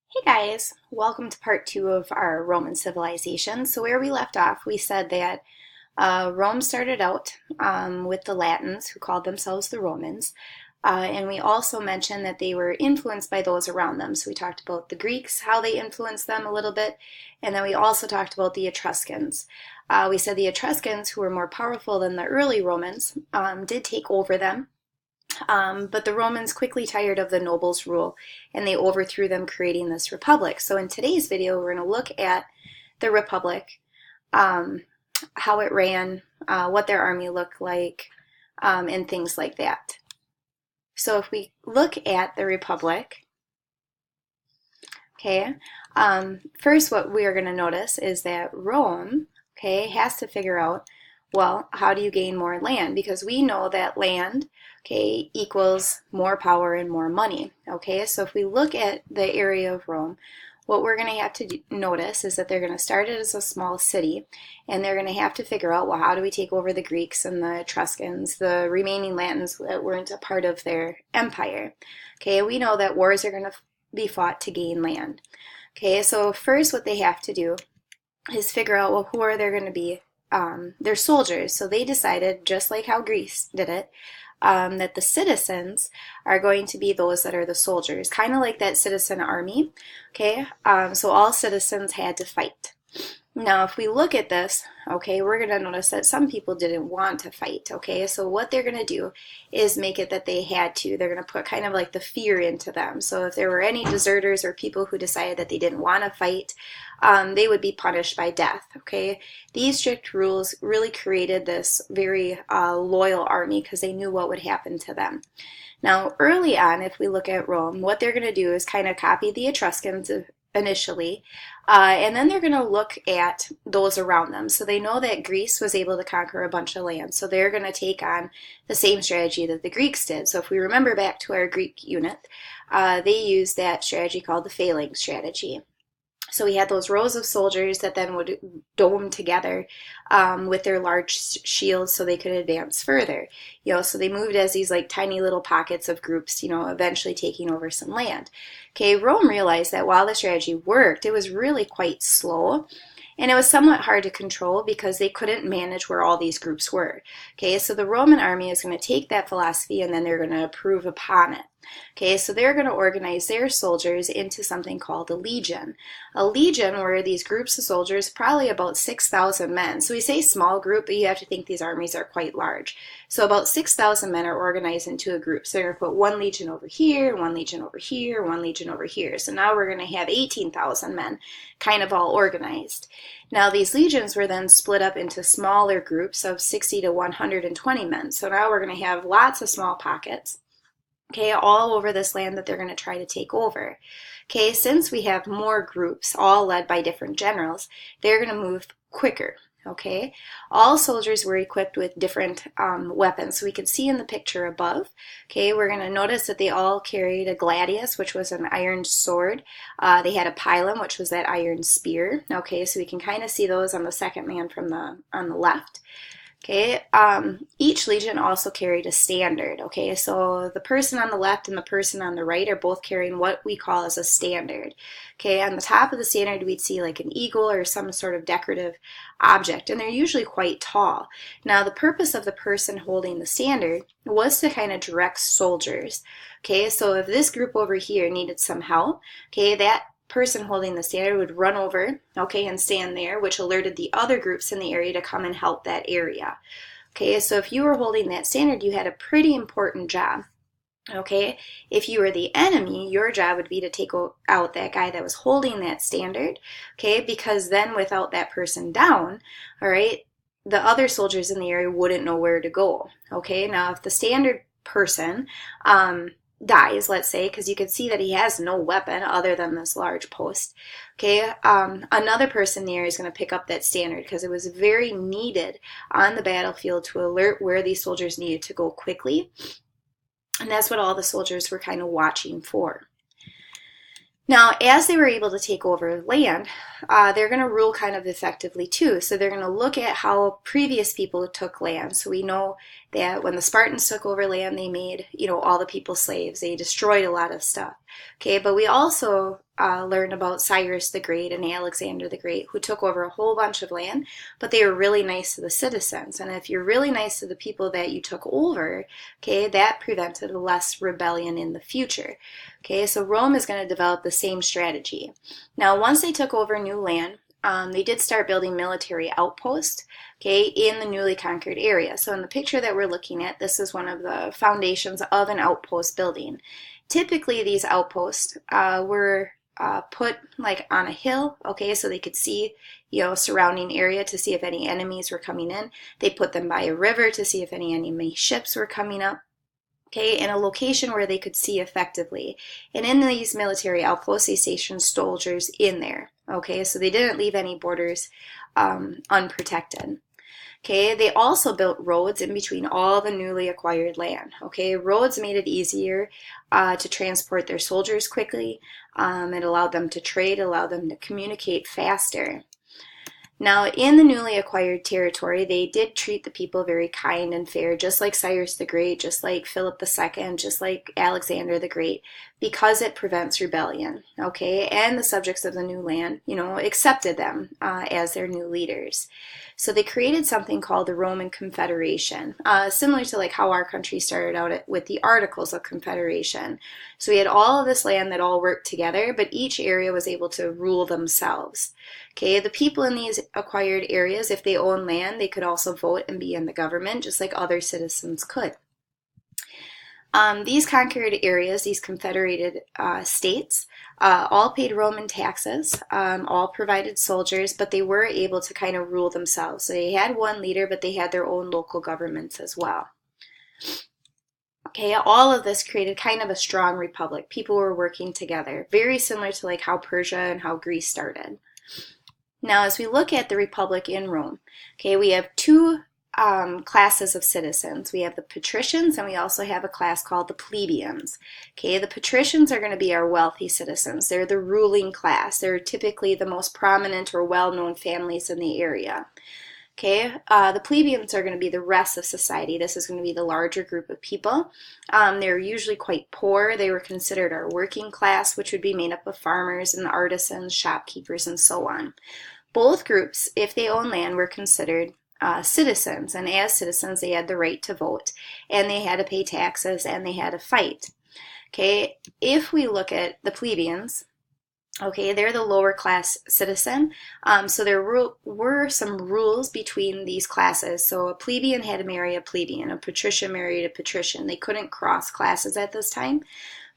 Hey guys, welcome to part two of our Roman civilization. So where we left off, we said that Rome started out with the Latins, who called themselves the Romans, and we also mentioned that they were influenced by those around them. So we talked about the Greeks, how they influenced them a little bit, and then we also talked about the Etruscans. We said the Etruscans, who were more powerful than the early Romans, did take over them. But the Romans quickly tired of the nobles' rule and they overthrew them, creating this republic. So in today's video, we're going to look at the republic, um, how it ran, what their army looked like, and things like that. So if we look at the republic, okay, first what we are going to notice is that Rome, okay, has to figure out, well, how do you gain more land? Because we know that land, okay, equals more power and more money, okay? So if we look at the area of Rome, what we're going to have to notice is that they're going to start it as a small city, and they're going to have to figure out, well, how do we take over the Greeks and the Etruscans, the remaining Latins that weren't a part of their empire? Okay, we know that wars are going to be fought to gain land. Okay, so first what they have to do is figure out, well, who are they going to be? Their soldiers. So they decided, just like how Greece did it, that the citizens are going to be those that are the soldiers, kind of like that citizen army. Okay, so all citizens had to fight. Now, if we look at this, okay, we're going to notice that some people didn't want to fight, okay? So what they're going to do is make it that they had to. They're going to put kind of like the fear into them. So if there were any deserters or people who decided that they didn't want to fight, they would be punished by death, okay? These strict rules really created this very loyal army because they knew what would happen to them. Now, early on, if we look at Rome, what they're going to do is kind of copy the Etruscans initially, and then they're going to look at those around them. So they know that Greece was able to conquer a bunch of land, so they're going to take on the same strategy that the Greeks did. So if we remember back to our Greek unit, they used that strategy called the phalanx strategy. So we had those rows of soldiers that then would dome together with their large shields so they could advance further. So they moved as these like tiny little pockets of groups, eventually taking over some land. Okay, Rome realized that while the strategy worked, it was really quite slow. And it was somewhat hard to control because they couldn't manage where all these groups were. Okay, so the Roman army is going to take that philosophy and then they're going to improve upon it. Okay, so they're going to organize their soldiers into something called a legion. A legion were these groups of soldiers, probably about 6,000 men. So we say small group, but you have to think these armies are quite large. So about 6,000 men are organized into a group. So they're going to put one legion over here, one legion over here, one legion over here. So now we're going to have 18,000 men kind of all organized. Now these legions were then split up into smaller groups of 60 to 120 men. So now we're going to have lots of small pockets, okay, all over this land that they're going to try to take over. Okay, since we have more groups, all led by different generals, they're going to move quicker. Okay, all soldiers were equipped with different weapons. So we can see in the picture above, okay, we're going to notice that they all carried a gladius, which was an iron sword. They had a pilum, which was that iron spear. Okay, so we can kind of see those on the second man from on the left. Okay, each legion also carried a standard. Okay, so the person on the left and the person on the right are both carrying what we call as a standard. Okay, on the top of the standard we'd see like an eagle or some sort of decorative object, and they're usually quite tall. Now the purpose of the person holding the standard was to kind of direct soldiers. Okay, so if this group over here needed some help, okay, that person holding the standard would run over, okay, and stand there, which alerted the other groups in the area to come and help that area. Okay, so if you were holding that standard, you had a pretty important job. Okay, if you were the enemy, your job would be to take out that guy that was holding that standard, okay, because then without that person down, all right, the other soldiers in the area wouldn't know where to go. Okay, now if the standard person dies, let's say, because you can see that he has no weapon other than this large post. Okay, another person there is going to pick up that standard because it was very needed on the battlefield to alert where these soldiers needed to go quickly. And that's what all the soldiers were kind of watching for. Now, as they were able to take over land, they're going to rule kind of effectively too. So they're going to look at how previous people took land. So we know that when the Spartans took over land, they made, all the people slaves. They destroyed a lot of stuff. Okay, but we also learn about Cyrus the Great and Alexander the Great, who took over a whole bunch of land, but they were really nice to the citizens. And if you're really nice to the people that you took over, okay, that prevented less rebellion in the future. Okay, so Rome is going to develop the same strategy. Now, once they took over new land, they did start building military outposts, okay, in the newly conquered area. So in the picture that we're looking at, this is one of the foundations of an outpost building. Typically, these outposts were put like on a hill, okay, so they could see, surrounding area to see if any enemies were coming in. They put them by a river to see if any enemy ships were coming up, okay, in a location where they could see effectively. And in these military outposts, they stationed soldiers in there, okay, so they didn't leave any borders unprotected. Okay, they also built roads in between all the newly acquired land. Okay, roads made it easier to transport their soldiers quickly. It allowed them to trade, allowed them to communicate faster. Now, in the newly acquired territory, they did treat the people very kind and fair, just like Cyrus the Great, just like Philip II, just like Alexander the Great, because it prevents rebellion, okay? And the subjects of the new land, accepted them as their new leaders. So they created something called the Roman Confederation, similar to like how our country started out with the Articles of Confederation. So we had all of this land that all worked together, but each area was able to rule themselves. Okay, the people in these acquired areas, if they own land, they could also vote and be in the government, just like other citizens could. These conquered areas, these confederated states, all paid Roman taxes, all provided soldiers, but they were able to kind of rule themselves. So they had one leader, but they had their own local governments as well. Okay, all of this created kind of a strong republic. People were working together, very similar to like how Persia and how Greece started. Now, as we look at the republic in Rome, okay, we have two classes of citizens. We have the patricians, and we also have a class called the plebeians. Okay, the patricians are going to be our wealthy citizens. They're the ruling class. They're typically the most prominent or well-known families in the area. Okay, the plebeians are going to be the rest of society. This is going to be the larger group of people. They're usually quite poor. They were considered our working class, which would be made up of farmers and artisans, shopkeepers, and so on. Both groups, if they own land, were considered citizens, and as citizens, they had the right to vote, and they had to pay taxes, and they had to fight. Okay, if we look at the plebeians, okay, they're the lower class citizen, so there were some rules between these classes. So a plebeian had to marry a plebeian, a patrician married a patrician. They couldn't cross classes at this time,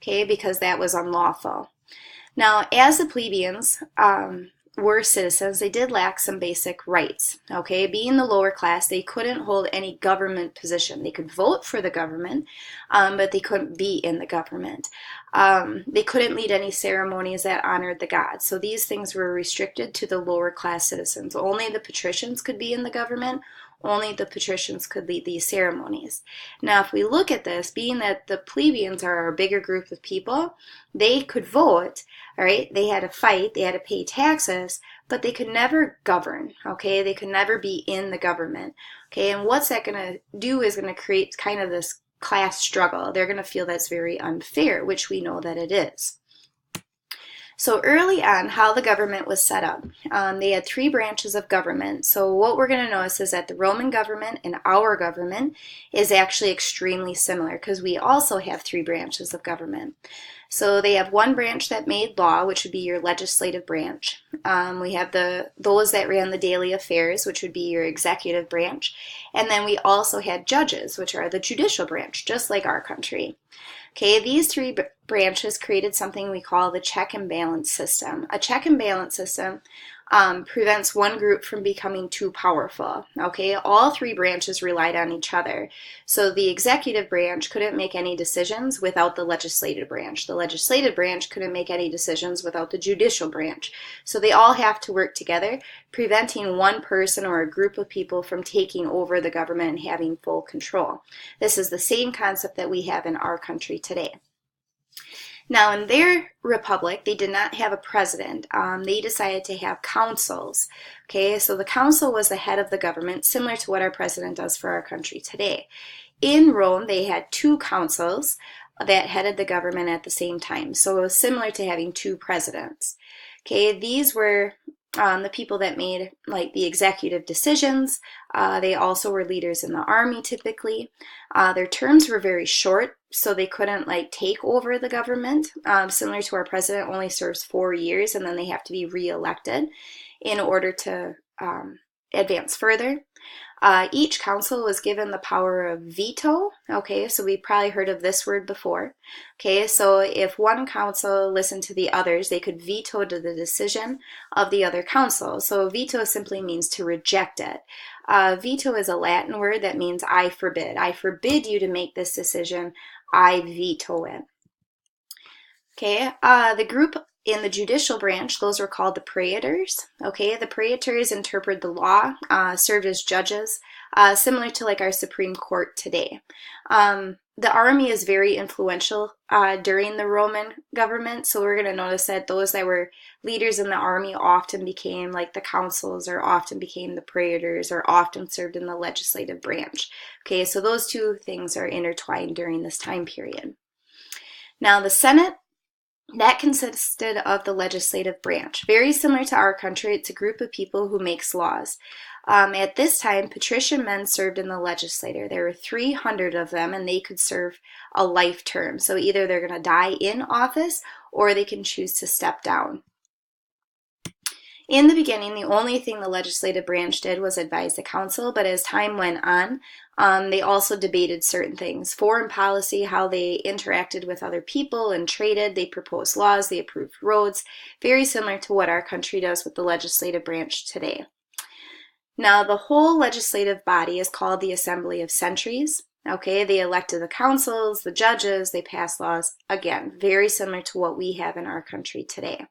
okay, because that was unlawful. Now, as the plebeians were citizens, they did lack some basic rights, okay? Being the lower class, they couldn't hold any government position. They could vote for the government, but they couldn't be in the government. They couldn't lead any ceremonies that honored the gods. So these things were restricted to the lower class citizens. Only the patricians could be in the government. Only the patricians could lead these ceremonies. Now, if we look at this, being that the plebeians are a bigger group of people, they could vote, all right? They had to fight, they had to pay taxes, but they could never govern, okay? They could never be in the government, okay? And what's that going to do is going to create kind of this class struggle. They're going to feel that's very unfair, which we know that it is. So early on, how the government was set up, they had three branches of government. So what we're going to notice is that the Roman government and our government is actually extremely similar because we also have three branches of government. So they have one branch that made law, which would be your legislative branch. We have those that ran the daily affairs, which would be your executive branch. And then we also had judges, which are the judicial branch, just like our country. Okay, these three branches created something we call the check and balance system. A check and balance system prevents one group from becoming too powerful. Okay, all three branches relied on each other. So the executive branch couldn't make any decisions without the legislative branch. The legislative branch couldn't make any decisions without the judicial branch. So they all have to work together, preventing one person or a group of people from taking over the government and having full control. This is the same concept that we have in our country today. Now, in their republic, they did not have a president. They decided to have councils. Okay, so the council was the head of the government, similar to what our president does for our country today. In Rome, they had two councils. that headed the government at the same time. So it was similar to having two presidents. Okay, these were the people that made like the executive decisions. They also were leaders in the army typically. Their terms were very short, so they couldn't like take over the government. Similar to our president, only serves 4 years, and then they have to be re-elected in order to advance further. Each council was given the power of veto. Okay, so we probably heard of this word before. Okay, so if one council listened to the others, they could veto the decision of the other council. So veto simply means to reject it. Veto is a Latin word that means I forbid. I forbid you to make this decision. I veto it. Okay, the group in the judicial branch, those were called the praetors. Okay, the praetors interpret the law, served as judges, similar to like our Supreme Court today. The army is very influential during the Roman government, so we're going to notice that those that were leaders in the army often became like the consuls, or often became the praetors, or often served in the legislative branch. Okay, so those two things are intertwined during this time period. Now the Senate, that consisted of the legislative branch. Very similar to our country, it's a group of people who makes laws. At this time, patrician men served in the legislature. There were 300 of them, and they could serve a life term. So either they're going to die in office, or they can choose to step down. In the beginning, the only thing the legislative branch did was advise the council, but as time went on, they also debated certain things. Foreign policy, how they interacted with other people and traded. They proposed laws, they approved roads, very similar to what our country does with the legislative branch today. Now, the whole legislative body is called the Assembly of Centuries. Okay, they elected the councils, the judges, they passed laws. Again, very similar to what we have in our country today.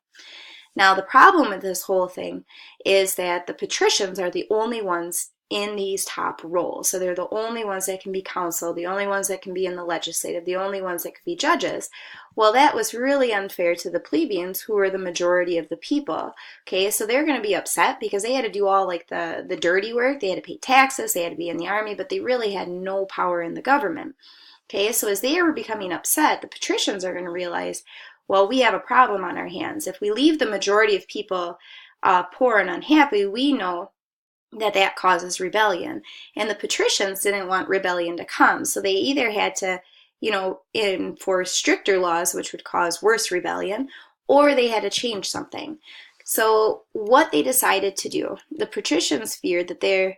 Now, the problem with this whole thing is that the patricians are the only ones in these top roles. So they're the only ones that can be council, the only ones that can be in the legislative, the only ones that could be judges. Well, that was really unfair to the plebeians, who were the majority of the people. Okay, so they're going to be upset because they had to do all like the dirty work. They had to pay taxes, they had to be in the army, but they really had no power in the government. Okay, so as they were becoming upset, the patricians are going to realize, well, we have a problem on our hands. If we leave the majority of people poor and unhappy, we know that that causes rebellion. And the patricians didn't want rebellion to come, so they either had to, enforce stricter laws, which would cause worse rebellion, or they had to change something. So what they decided to do, the patricians feared that their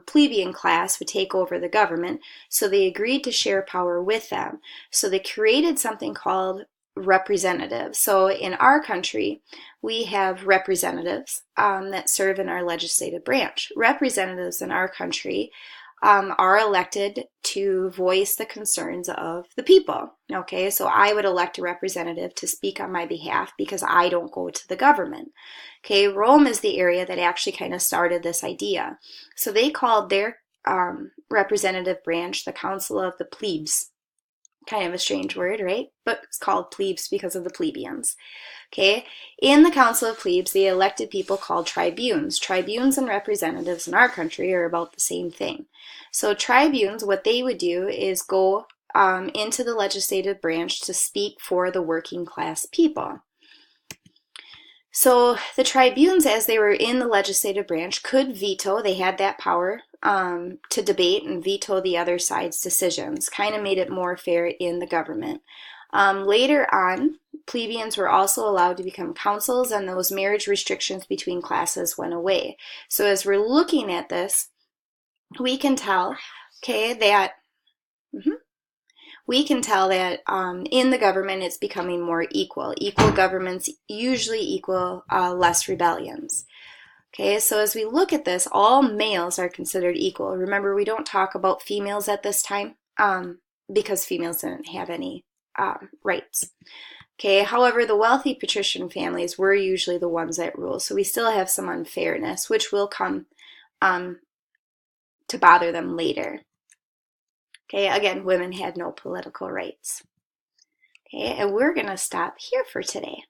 plebeian class would take over the government, so they agreed to share power with them. So they created something called representatives. So in our country, we have representatives that serve in our legislative branch. Representatives in our country are elected to voice the concerns of the people. Okay, so I would elect a representative to speak on my behalf because I don't go to the government. Okay, Rome is the area that actually kind of started this idea. So they called their representative branch the Council of the Plebes. Kind of a strange word, right? But it's called plebes because of the plebeians. Okay, in the Council of Plebes, they elected people called tribunes. Tribunes and representatives in our country are about the same thing. So tribunes, what they would do is go into the legislative branch to speak for the working class people. So the tribunes, as they were in the legislative branch, could veto. They had that power to debate and veto the other side's decisions. Kind of made it more fair in the government. Later on, plebeians were also allowed to become consuls, and those marriage restrictions between classes went away. So as we're looking at this, we can tell, okay, that in the government it's becoming more equal. Equal governments usually equal less rebellions. Okay, so as we look at this, all males are considered equal. Remember, we don't talk about females at this time because females didn't have any rights. Okay, however, the wealthy patrician families were usually the ones that rule, so we still have some unfairness, which will come to bother them later. Okay, again, women had no political rights. Okay, and we're going to stop here for today.